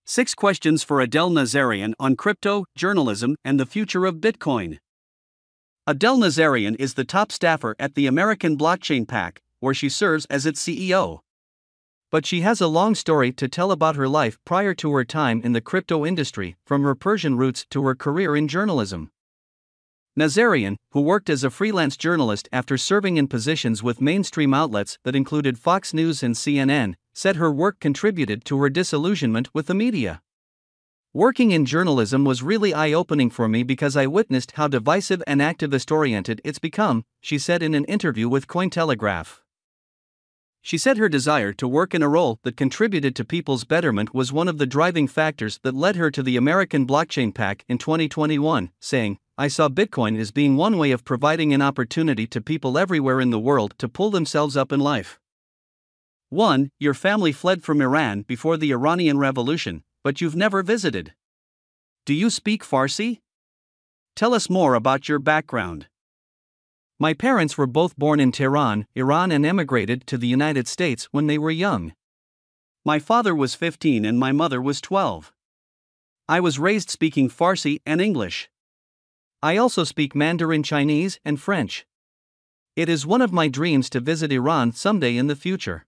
6 questions for Adelle Nazarian on crypto, journalism, and the future of Bitcoin. Adelle Nazarian is the top staffer at the American Blockchain PAC, where she serves as its CEO. But she has a long story to tell about her life prior to her time in the crypto industry, from her Persian roots to her career in journalism. Nazarian, who worked as a freelance journalist after serving in positions with mainstream outlets that included Fox News and CNN, said her work contributed to her disillusionment with the media. "Working in journalism was really eye-opening for me because I witnessed how divisive and activist-oriented it's become," she said in an interview with Cointelegraph. She said her desire to work in a role that contributed to people's betterment was one of the driving factors that led her to the American Blockchain PAC in 2021, saying, "I saw Bitcoin as being one way of providing an opportunity to people everywhere in the world to pull themselves up in life." 1. Your family fled from Iran before the Iranian Revolution, but you've never visited. Do you speak Farsi? Tell us more about your background. My parents were both born in Tehran, Iran, and emigrated to the United States when they were young. My father was 15 and my mother was 12. I was raised speaking Farsi and English. I also speak Mandarin Chinese and French. It is one of my dreams to visit Iran someday in the future.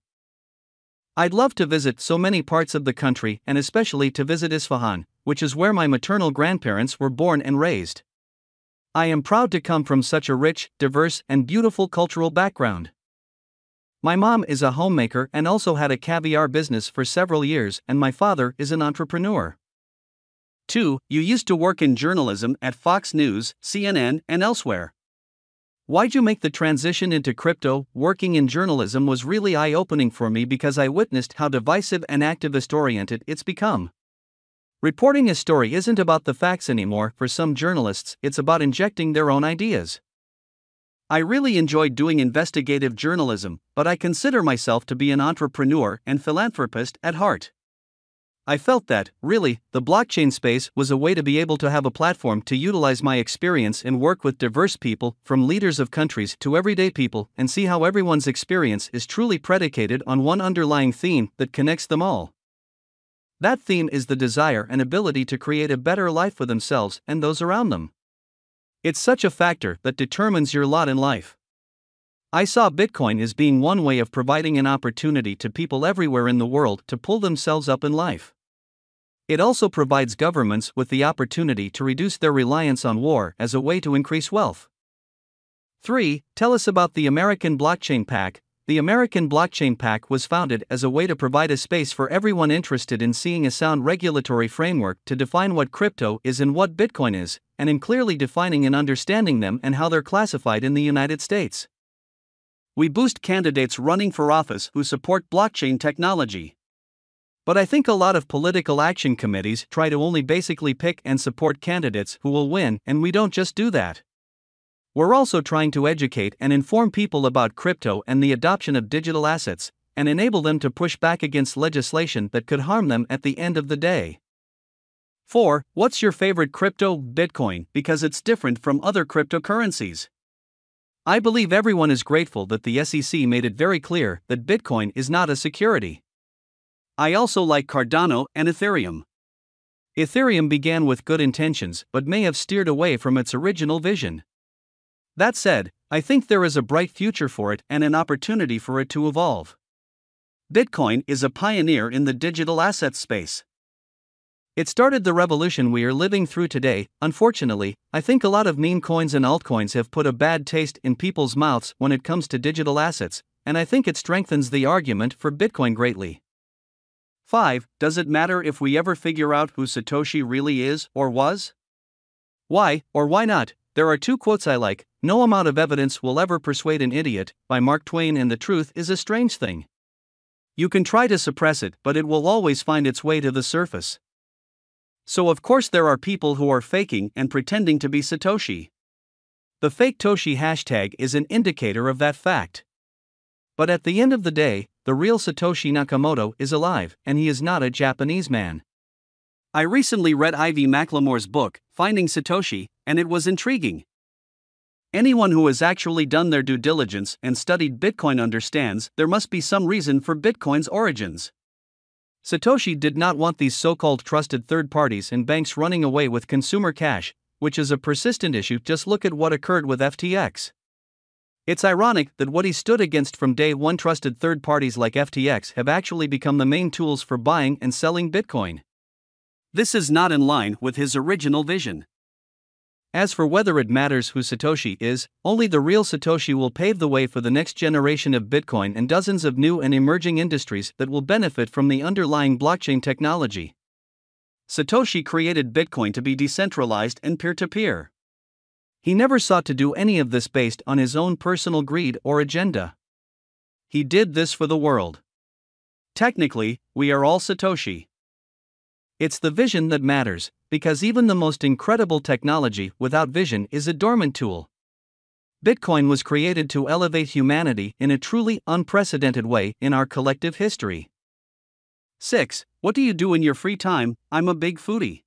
I'd love to visit so many parts of the country and especially to visit Isfahan, which is where my maternal grandparents were born and raised. I am proud to come from such a rich, diverse, and beautiful cultural background. My mom is a homemaker and also had a caviar business for several years, and my father is an entrepreneur. 2. You used to work in journalism at Fox News, CNN, and elsewhere. Why'd you make the transition into crypto? Working in journalism was really eye-opening for me because I witnessed how divisive and activist-oriented it's become. Reporting a story isn't about the facts anymore. For some journalists, it's about injecting their own ideas. I really enjoyed doing investigative journalism, but I consider myself to be an entrepreneur and philanthropist at heart. I felt that, really, the blockchain space was a way to be able to have a platform to utilize my experience and work with diverse people, from leaders of countries to everyday people, and see how everyone's experience is truly predicated on one underlying theme that connects them all. That theme is the desire and ability to create a better life for themselves and those around them. It's such a factor that determines your lot in life. I saw Bitcoin as being one way of providing an opportunity to people everywhere in the world to pull themselves up in life. It also provides governments with the opportunity to reduce their reliance on war as a way to increase wealth. 3. Tell us about the American Blockchain PAC. The American Blockchain PAC was founded as a way to provide a space for everyone interested in seeing a sound regulatory framework to define what crypto is and what Bitcoin is, and in clearly defining and understanding them and how they're classified in the United States. We boost candidates running for office who support blockchain technology. But I think a lot of political action committees try to only basically pick and support candidates who will win, and we don't just do that. We're also trying to educate and inform people about crypto and the adoption of digital assets, and enable them to push back against legislation that could harm them at the end of the day. 4. What's your favorite crypto? Bitcoin, because it's different from other cryptocurrencies. I believe everyone is grateful that the SEC made it very clear that Bitcoin is not a security. I also like Cardano and Ethereum. Ethereum began with good intentions but may have steered away from its original vision. That said, I think there is a bright future for it and an opportunity for it to evolve. Bitcoin is a pioneer in the digital assets space. It started the revolution we are living through today. Unfortunately, I think a lot of meme coins and altcoins have put a bad taste in people's mouths when it comes to digital assets, and I think it strengthens the argument for Bitcoin greatly. 5. Does it matter if we ever figure out who Satoshi really is or was? Why, or why not? There are 2 quotes I like. "No amount of evidence will ever persuade an idiot," by Mark Twain, and "the truth is a strange thing. You can try to suppress it, but it will always find its way to the surface." So of course there are people who are faking and pretending to be Satoshi. The fake Toshi hashtag is an indicator of that fact. But at the end of the day, the real Satoshi Nakamoto is alive, and he is not a Japanese man. I recently read Ivy McLemore's book, Finding Satoshi, and it was intriguing. Anyone who has actually done their due diligence and studied Bitcoin understands there must be some reason for Bitcoin's origins. Satoshi did not want these so-called trusted third parties and banks running away with consumer cash, which is a persistent issue. Just look at what occurred with FTX. It's ironic that what he stood against from day one, trusted third parties like FTX, have actually become the main tools for buying and selling Bitcoin. This is not in line with his original vision. As for whether it matters who Satoshi is, only the real Satoshi will pave the way for the next generation of Bitcoin and dozens of new and emerging industries that will benefit from the underlying blockchain technology. Satoshi created Bitcoin to be decentralized and peer-to-peer. He never sought to do any of this based on his own personal greed or agenda. He did this for the world. Technically, we are all Satoshi. It's the vision that matters, because even the most incredible technology without vision is a dormant tool. Bitcoin was created to elevate humanity in a truly unprecedented way in our collective history. 6. What do you do in your free time? I'm a big foodie.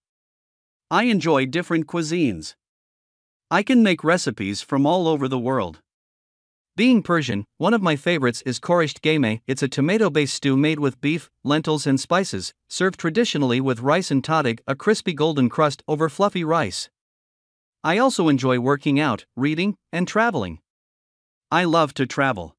I enjoy different cuisines. I can make recipes from all over the world. Being Persian, one of my favorites is koresht geme. It's a tomato-based stew made with beef, lentils and spices, served traditionally with rice and tadig, a crispy golden crust over fluffy rice. I also enjoy working out, reading, and traveling. I love to travel.